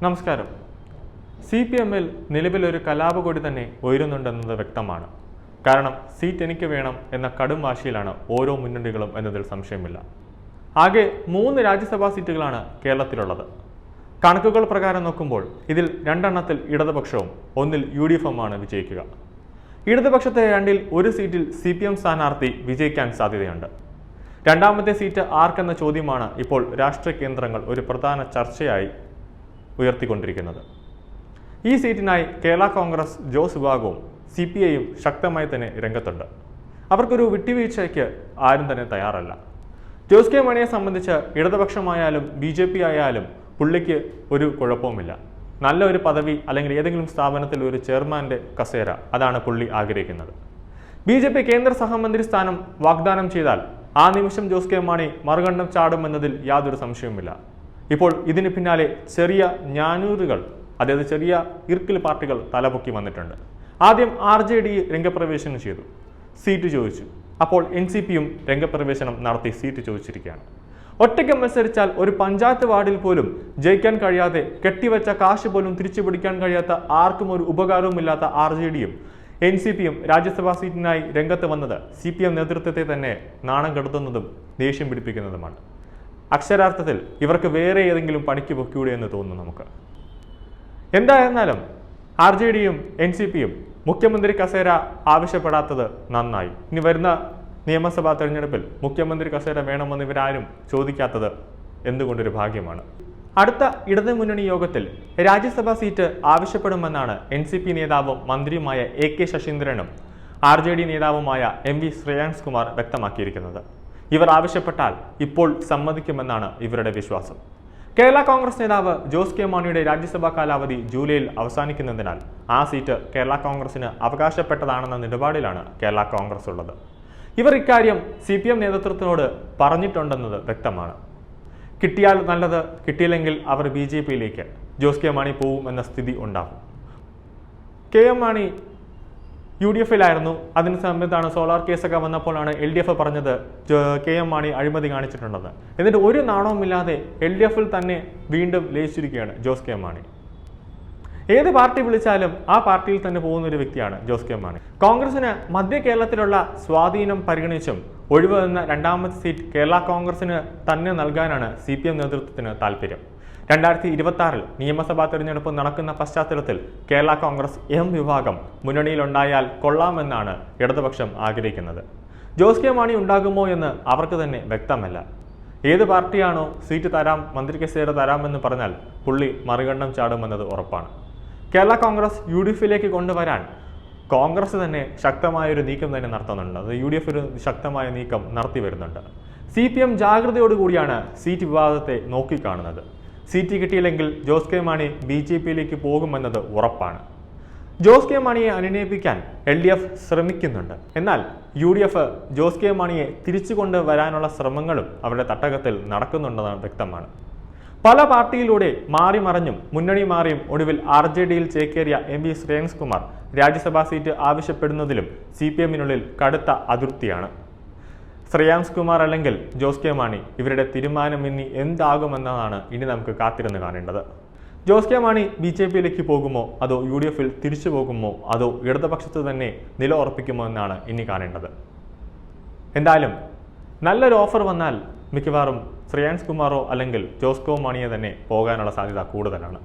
നമസ്കാരം. CPM-ൽ നിലവിലൊരു കലാപകൊടി തന്നെ ഉയരുന്നുണ്ടെന്നത് വ്യക്തമാണ്. കാരണം സീറ്റ് എനിക്ക് വേണം എന്ന കടും വാശിയിലാണ് ഓരോ മുന്നണികളും എന്നതിൽ സംശയമില്ല. ആകെ 3 രാജ്യസഭാ സീറ്റുകളാണ് കേരളത്തിലുള്ളത്. കണക്കുകൾ പ്രകാരം നോക്കുമ്പോൾ ഇതിൽ 2 എണ്ണത്തിൽ ഇടതുപക്ഷവും 1-ൽ UDF-ഉമാണ് വിജയിക്കുക. ഇടതുപക്ഷത്തെ 2-ൽ 1 സീറ്റിൽ CPM സ്ഥാനാർത്ഥി വിജയിക്കാൻ സാധ്യതയുണ്ട്. രണ്ടാമത്തെ സീറ്റ് ആർക്കെന്ന ചോദ്യമാണ് ഇപ്പോൾ രാഷ്ട്രീയ കേന്ദ്രങ്ങൾ ഒരു പ്രധാന ചർച്ചയായി ഉയർത്തിക്കൊണ്ടിരിക്കുന്നത്. ഈ സീറ്റിനായി കേരള കോൺഗ്രസ് ജോസ് വിഭാഗവും CPI-യും ശക്തമായി തന്നെ രംഗത്തുണ്ട്. അവർക്കൊരു വിട്ടുവീഴ്ചയ്ക്ക് ആരും തന്നെ തയ്യാറല്ല. ജോസ് കെ മാണിയെ സംബന്ധിച്ച് ഇടതുപക്ഷമായാലും BJP ആയാലും പുള്ളിക്ക് ഒരു കുഴപ്പവുമില്ല. നല്ല ഒരു പദവി അല്ലെങ്കിൽ ഏതെങ്കിലും സ്ഥാപനത്തിൽ ഒരു ചെയർമാൻ്റെ കസേര, അതാണ് പുള്ളി ആഗ്രഹിക്കുന്നത്. BJP കേന്ദ്ര സഹമന്ത്രി സ്ഥാനം വാഗ്ദാനം ചെയ്താൽ ആ നിമിഷം ജോസ് കെ മാണി മറുകണ്ഠം ചാടുമെന്നതിൽ യാതൊരു സംശയവുമില്ല. ഇപ്പോൾ ഇതിന് പിന്നാലെ ചെറിയ ഞാനൂറുകൾ, അതായത് ചെറിയ ഇർക്കിൽ പാർട്ടികൾ തലപൊക്കി വന്നിട്ടുണ്ട്. ആദ്യം RJD രംഗപ്രവേശനം ചെയ്തു, സീറ്റ് ചോദിച്ചു. അപ്പോൾ NCP-യും രംഗപ്രവേശനം നടത്തി സീറ്റ് ചോദിച്ചിരിക്കുകയാണ്. ഒറ്റയ്ക്ക് മത്സരിച്ചാൽ ഒരു പഞ്ചായത്ത് വാർഡിൽ പോലും ജയിക്കാൻ കഴിയാതെ, കെട്ടിവെച്ച കാശ് പോലും തിരിച്ചു പിടിക്കാൻ കഴിയാത്ത, ആർക്കും ഒരു ഉപകാരവുമില്ലാത്ത RJD-യും NCP-യും രാജ്യസഭാ സീറ്റിനായി രംഗത്ത് വന്നത് CPM നേതൃത്വത്തെ തന്നെ നാണം കെടുത്തുന്നതും ദേഷ്യം പിടിപ്പിക്കുന്നതുമാണ്. അക്ഷരാർത്ഥത്തിൽ ഇവർക്ക് വേറെ ഏതെങ്കിലും പണിക്ക് പൊക്കൂടെ എന്ന് തോന്നുന്നു നമുക്ക്. എന്തായിരുന്നാലും RJD-യും NCP-യും മുഖ്യമന്ത്രി കസേര ആവശ്യപ്പെടാത്തത് നന്നായി. ഇനി വരുന്ന നിയമസഭാ തെരഞ്ഞെടുപ്പിൽ മുഖ്യമന്ത്രി കസേര വേണമെന്ന് ഇവരാരും ചോദിക്കാത്തത് എന്തുകൊണ്ടൊരു ഭാഗ്യമാണ്. അടുത്ത ഇടതുമുന്നണി യോഗത്തിൽ രാജ്യസഭാ സീറ്റ് ആവശ്യപ്പെടുമെന്നാണ് NCP നേതാവും മന്ത്രിയുമായ AK ശശീന്ദ്രനും RJD നേതാവുമായ MV ശ്രേയാംസ് കുമാർ വ്യക്തമാക്കിയിരിക്കുന്നത്. ഇവർ ആവശ്യപ്പെട്ടാൽ ഇപ്പോൾ സമ്മതിക്കുമെന്നാണ് ഇവരുടെ വിശ്വാസം. കേരള കോൺഗ്രസ് നേതാവ് ജോസ് കെ മാണിയുടെ രാജ്യസഭാ കാലാവധി ജൂലൈയിൽ അവസാനിക്കുന്നതിനാൽ ആ സീറ്റ് കേരള കോൺഗ്രസിന് അവകാശപ്പെട്ടതാണെന്ന നിലപാടിലാണ് കേരള കോൺഗ്രസ് ഉള്ളത്. ഇവർ ഇക്കാര്യം CPM നേതൃത്വത്തിനോട് പറഞ്ഞിട്ടുണ്ടെന്നത് വ്യക്തമാണ്. കിട്ടിയാൽ നല്ലത്, കിട്ടിയില്ലെങ്കിൽ അവർ BJP-യിലേക്ക് ജോസ് കെ മാണി പോവും എന്ന സ്ഥിതി ഉണ്ടാകും. KM മാണി UDF-ലായിരുന്നു. അതിന് സമയത്താണ് സോളാർ കേസൊക്കെ വന്നപ്പോഴാണ് LDF പറഞ്ഞത് KM മാണി അഴിമതി കാണിച്ചിട്ടുണ്ടെന്ന്. എന്നിട്ട് ഒരു നാണവുമില്ലാതെ LDF-ൽ തന്നെ വീണ്ടും ലയിച്ചിരിക്കുകയാണ് ജോസ് കെ മാണി. ഏത് പാർട്ടി വിളിച്ചാലും ആ പാർട്ടിയിൽ തന്നെ പോകുന്ന ഒരു വ്യക്തിയാണ് ജോസ് കെ മാണി. കോൺഗ്രസിന് മധ്യ കേരളത്തിലുള്ള സ്വാധീനം പരിഗണിച്ചും ഒഴിവ് എന്ന രണ്ടാമത്തെ സീറ്റ് കേരള കോൺഗ്രസിന് തന്നെ നൽകാനാണ് CPM നേതൃത്വത്തിന് താല്പര്യം. 2026-ൽ നിയമസഭാ തെരഞ്ഞെടുപ്പ് നടക്കുന്ന പശ്ചാത്തലത്തിൽ കേരള കോൺഗ്രസ് M വിഭാഗം മുന്നണിയിലുണ്ടായാൽ കൊള്ളാമെന്നാണ് ഇടതുപക്ഷം ആഗ്രഹിക്കുന്നത്. ജോസ് കെ മാണി ഉണ്ടാകുമോ എന്ന് അവർക്ക് തന്നെ വ്യക്തമല്ല. ഏത് പാർട്ടിയാണോ സീറ്റ് തരാം, മന്ത്രി കസേര തരാമെന്ന് പറഞ്ഞാൽ പുള്ളി മറുകണ്ഠം ചാടുമെന്നത് ഉറപ്പാണ്. കേരള കോൺഗ്രസ് UDF-ലേക്ക് കൊണ്ടുവരാൻ കോൺഗ്രസ് തന്നെ ശക്തമായൊരു നീക്കം തന്നെ നടത്തുന്നുണ്ട്. അത് UDF ഒരു ശക്തമായ നീക്കം നടത്തി വരുന്നുണ്ട്. CPM ജാഗ്രതയോടുകൂടിയാണ് സീറ്റ് വിവാദത്തെ നോക്കിക്കാണുന്നത്. സീറ്റ് കിട്ടിയില്ലെങ്കിൽ ജോസ് കെ മാണി BJP-യിലേക്ക് പോകുമെന്നത് ഉറപ്പാണ്. ജോസ് കെ മാണിയെ അനുനയിപ്പിക്കാൻ LDF ശ്രമിക്കുന്നുണ്ട്. എന്നാൽ UDF ജോസ് കെ മാണിയെ തിരിച്ചു കൊണ്ടുവരാനുള്ള ശ്രമങ്ങളും അവരുടെ തട്ടകത്തിൽ നടക്കുന്നുണ്ടെന്ന് വ്യക്തമാണ്. പല പാർട്ടിയിലൂടെ മാറി മറിഞ്ഞും മുന്നണി മാറിയും ഒടുവിൽ RJD-യിൽ ചേക്കേറിയ MV ശ്രേയാംസ് കുമാർ രാജ്യസഭാ സീറ്റ് ആവശ്യപ്പെടുന്നതിലും CPM-നുള്ളിൽ കടുത്ത അതൃപ്തിയാണ്. ശ്രേയാംസ് കുമാർ അല്ലെങ്കിൽ ജോസ് കെ മാണി, ഇവരുടെ തീരുമാനം ഇനി എന്താകുമെന്നതാണ് ഇനി നമുക്ക് കാത്തിരുന്ന് കാണേണ്ടത്. ജോസ് കെ മാണി BJP-യിലേക്ക് പോകുമോ, അതോ UDF-ൽ തിരിച്ചു പോകുമോ, അതോ ഇടതുപക്ഷത്ത് തന്നെ നില ഉറപ്പിക്കുമോ എന്നാണ് ഇനി കാണേണ്ടത്. എന്തായാലും നല്ലൊരു ഓഫർ വന്നാൽ മിക്കവാറും ശ്രേയാംസ് കുമാറോ അല്ലെങ്കിൽ ജോസ് കെ മാണിയെ തന്നെ പോകാനുള്ള സാധ്യത കൂടുതലാണ്.